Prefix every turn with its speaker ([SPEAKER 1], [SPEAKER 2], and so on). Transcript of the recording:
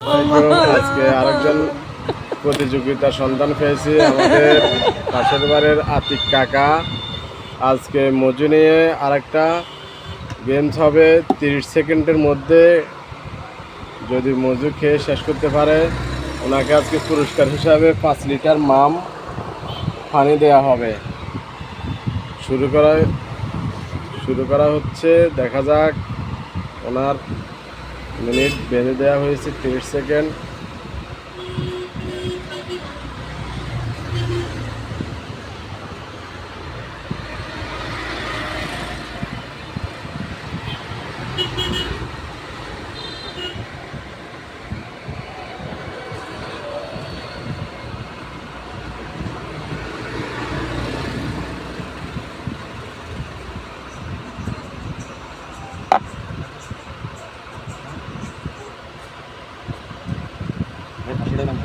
[SPEAKER 1] আজকে আরেকজন প্রতিযোগিতার সন্ধান পেয়েছি। আমাদের পাশের বাড়ির আতিক কাকা আজকে মজু নিয়ে আরেকটা গেমস হবে। 30 সেকেন্ডের মধ্যে যদি মজু খেয়ে শেষ করতে পারে ওনাকে আজকে পুরস্কার হিসাবে 5 লিটার মাম পানি দেওয়া হবে। শুরু করা হচ্ছে। দেখা যাক। ওনার মিনিট বেঁধে দেওয়া হয়েছে 30 সেকেন্ড।
[SPEAKER 2] ভাই 80 টাকা নাম